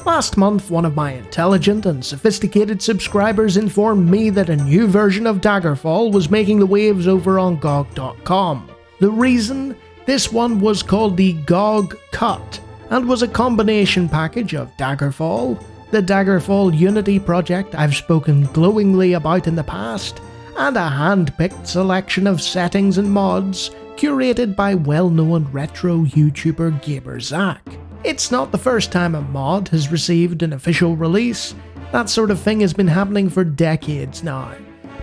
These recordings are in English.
Last month, one of my intelligent and sophisticated subscribers informed me that a new version of Daggerfall was making the waves over on GOG.com. The reason? This one was called the GOG Cut, and was a combination package of Daggerfall, the Daggerfall Unity project I've spoken glowingly about in the past, and a hand-picked selection of settings and mods curated by well-known retro YouTuber Gamer Zach. It's not the first time a mod has received an official release. That sort of thing has been happening for decades now,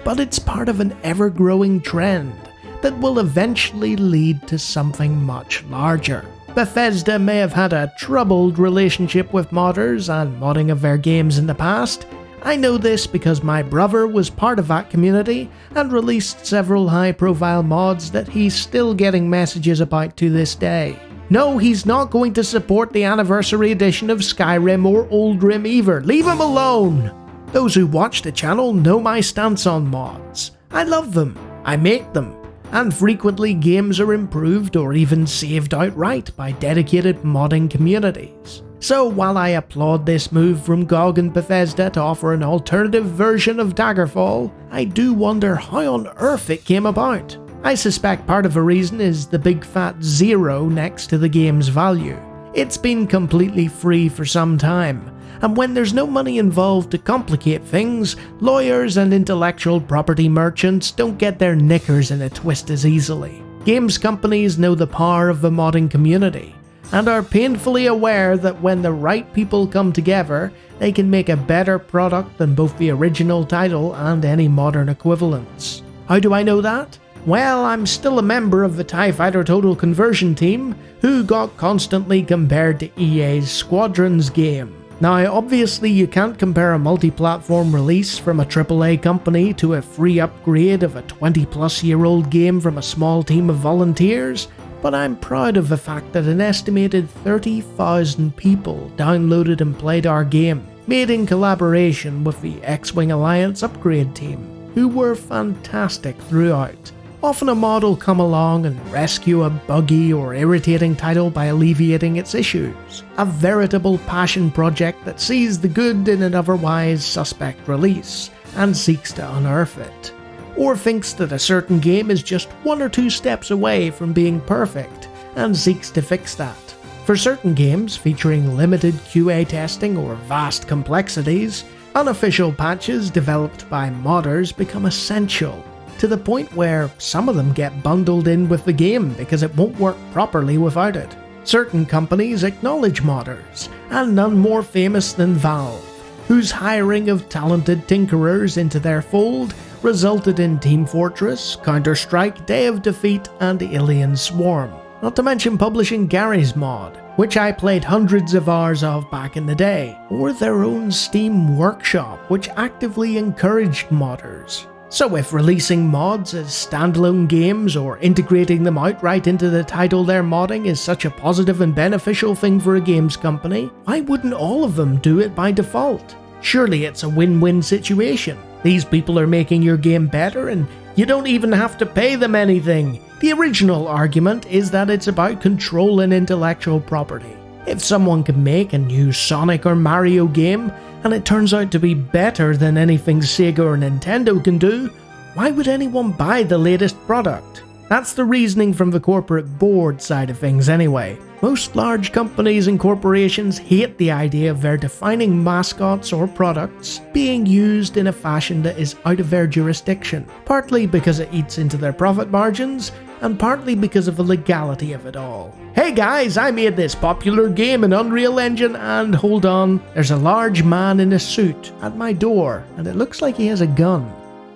but it's part of an ever-growing trend that will eventually lead to something much larger. Bethesda may have had a troubled relationship with modders and modding of their games in the past. I know this because my brother was part of that community and released several high-profile mods that he's still getting messages about to this day. No, he's not going to support the anniversary edition of Skyrim or Oldrim either. Leave him alone! Those who watch the channel know my stance on mods. I love them, I make them, and frequently games are improved or even saved outright by dedicated modding communities. So while I applaud this move from GOG and Bethesda to offer an alternative version of Daggerfall, I do wonder how on earth it came about. I suspect part of the reason is the big fat zero next to the game's value. It's been completely free for some time, and when there's no money involved to complicate things, lawyers and intellectual property merchants don't get their knickers in a twist as easily. Games companies know the power of the modding community, and are painfully aware that when the right people come together, they can make a better product than both the original title and any modern equivalents. How do I know that? Well, I'm still a member of the TIE Fighter Total Conversion team, who got constantly compared to EA's Squadrons game. Now, obviously you can't compare a multi-platform release from a AAA company to a free upgrade of a 20-plus-year-old game from a small team of volunteers, but I'm proud of the fact that an estimated 30,000 people downloaded and played our game, made in collaboration with the X-Wing Alliance upgrade team, who were fantastic throughout. Often a mod will come along and rescue a buggy or irritating title by alleviating its issues. A veritable passion project that sees the good in an otherwise suspect release, and seeks to unearth it. Or thinks that a certain game is just one or two steps away from being perfect, and seeks to fix that. For certain games featuring limited QA testing or vast complexities, unofficial patches developed by modders become essential, to the point where some of them get bundled in with the game because it won't work properly without it. Certain companies acknowledge modders, and none more famous than Valve, whose hiring of talented tinkerers into their fold resulted in Team Fortress, Counter-Strike, Day of Defeat, and Alien Swarm. Not to mention publishing Gary's Mod, which I played hundreds of hours of back in the day, or their own Steam Workshop, which actively encouraged modders. So if releasing mods as standalone games or integrating them outright into the title they're modding is such a positive and beneficial thing for a games company, why wouldn't all of them do it by default? Surely it's a win-win situation. These people are making your game better and you don't even have to pay them anything. The original argument is that it's about controlling intellectual property. If someone can make a new Sonic or Mario game, and it turns out to be better than anything Sega or Nintendo can do, why would anyone buy the latest product? That's the reasoning from the corporate board side of things anyway. Most large companies and corporations hate the idea of their defining mascots or products being used in a fashion that is out of their jurisdiction, partly because it eats into their profit margins, and partly because of the legality of it all. Hey guys, I made this popular game in Unreal Engine and hold on, there's a large man in a suit at my door and it looks like he has a gun.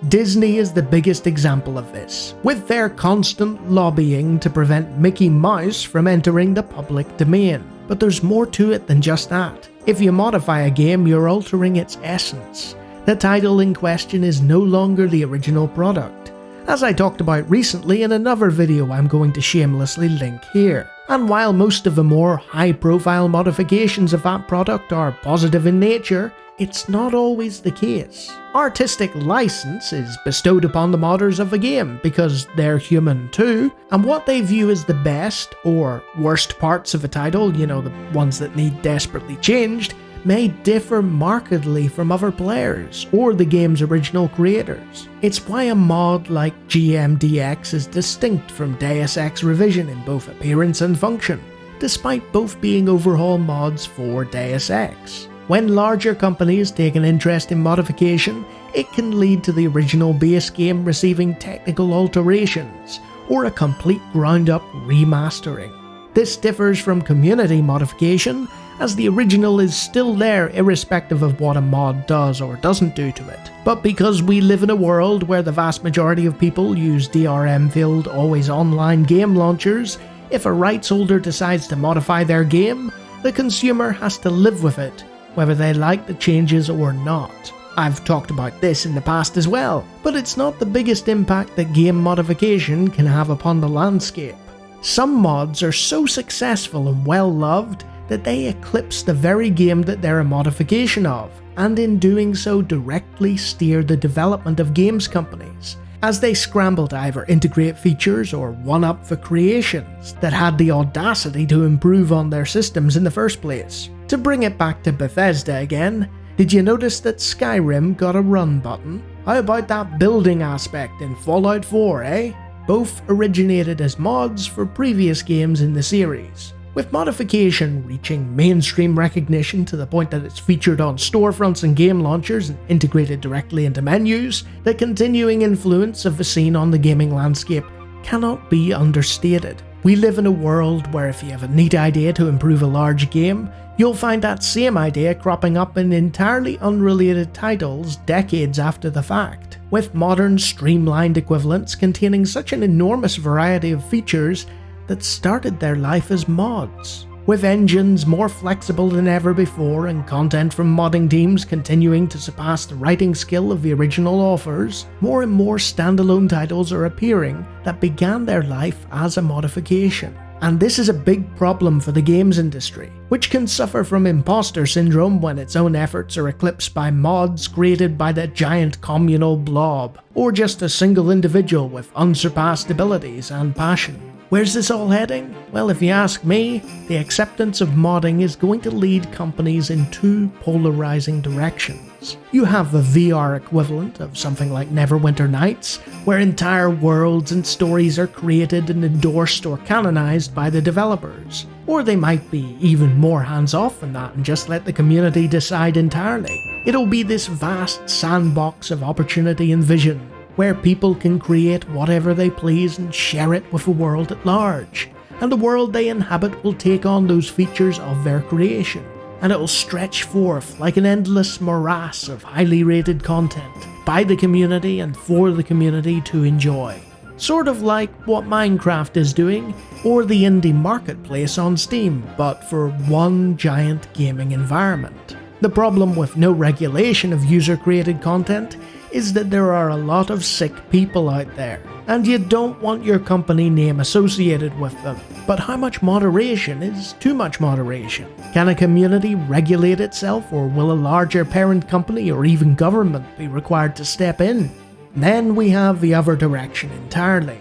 Disney is the biggest example of this, with their constant lobbying to prevent Mickey Mouse from entering the public domain. But there's more to it than just that. If you modify a game, you're altering its essence. The title in question is no longer the original product, as I talked about recently in another video I'm going to shamelessly link here. And while most of the more high-profile modifications of that product are positive in nature, it's not always the case. Artistic license is bestowed upon the modders of a game because they're human too, and what they view as the best or worst parts of a title, the ones that need desperately changed, may differ markedly from other players or the game's original creators. It's why a mod like GMDX is distinct from Deus Ex Revision in both appearance and function, despite both being overhaul mods for Deus Ex. When larger companies take an interest in modification, it can lead to the original base game receiving technical alterations, or a complete ground-up remastering. This differs from community modification, as the original is still there irrespective of what a mod does or doesn't do to it. But because we live in a world where the vast majority of people use DRM-filled always online game launchers, if a rights holder decides to modify their game, the consumer has to live with it, whether they like the changes or not. I've talked about this in the past as well, but it's not the biggest impact that game modification can have upon the landscape. Some mods are so successful and well loved that they eclipse the very game that they're a modification of, and in doing so directly steer the development of games companies, as they scramble to either integrate features or one-up the creations that had the audacity to improve on their systems in the first place. To bring it back to Bethesda again, did you notice that Skyrim got a run button? How about that building aspect in Fallout 4, eh? Both originated as mods for previous games in the series, with modification reaching mainstream recognition to the point that it's featured on storefronts and game launchers and integrated directly into menus. The continuing influence of the scene on the gaming landscape cannot be understated. We live in a world where if you have a neat idea to improve a large game, you'll find that same idea cropping up in entirely unrelated titles decades after the fact, with modern streamlined equivalents containing such an enormous variety of features that started their life as mods. With engines more flexible than ever before and content from modding teams continuing to surpass the writing skill of the original authors, more and more standalone titles are appearing that began their life as a modification. And this is a big problem for the games industry, which can suffer from imposter syndrome when its own efforts are eclipsed by mods created by the giant communal blob, or just a single individual with unsurpassed abilities and passion. Where's this all heading? Well, if you ask me, the acceptance of modding is going to lead companies in two polarizing directions. You have the VR equivalent of something like Neverwinter Nights, where entire worlds and stories are created and endorsed or canonized by the developers. Or they might be even more hands-off than that and just let the community decide entirely. It'll be this vast sandbox of opportunity and vision, where people can create whatever they please and share it with the world at large, and the world they inhabit will take on those features of their creation, and it will stretch forth like an endless morass of highly rated content by the community and for the community to enjoy. Sort of like what Minecraft is doing, or the indie marketplace on Steam, but for one giant gaming environment. The problem with no regulation of user-created content is that there are a lot of sick people out there, and you don't want your company name associated with them. But how much moderation is too much moderation? Can a community regulate itself, or will a larger parent company or even government be required to step in? Then we have the other direction entirely.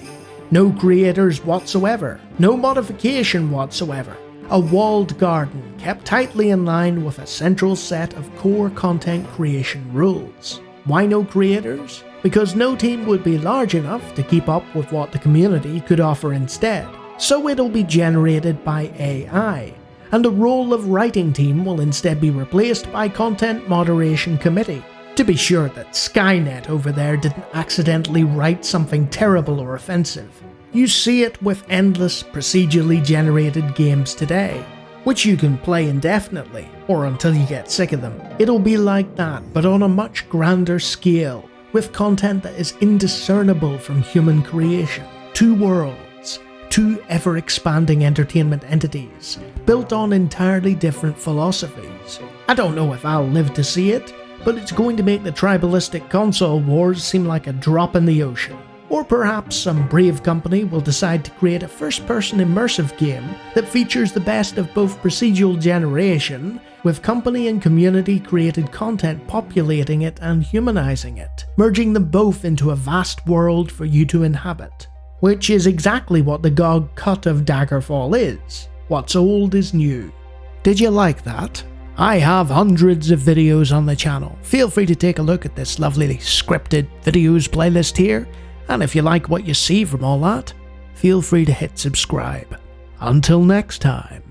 No creators whatsoever, no modification whatsoever. A walled garden kept tightly in line with a central set of core content creation rules. Why no creators? Because no team would be large enough to keep up with what the community could offer instead. So it'll be generated by AI, and the role of writing team will instead be replaced by content moderation committee. To be sure that Skynet over there didn't accidentally write something terrible or offensive. You see it with endless procedurally generated games today, which you can play indefinitely, or until you get sick of them. It'll be like that, but on a much grander scale, with content that is indiscernible from human creation. Two worlds, two ever-expanding entertainment entities, built on entirely different philosophies. I don't know if I'll live to see it, but it's going to make the tribalistic console wars seem like a drop in the ocean. Or perhaps some brave company will decide to create a first-person immersive game that features the best of both procedural generation, with company and community-created content populating it and humanizing it, merging them both into a vast world for you to inhabit. Which is exactly what the GOG cut of Daggerfall is. What's old is new. Did you like that? I have hundreds of videos on the channel. Feel free to take a look at this lovely scripted videos playlist here, and if you like what you see from all that, feel free to hit subscribe. Until next time.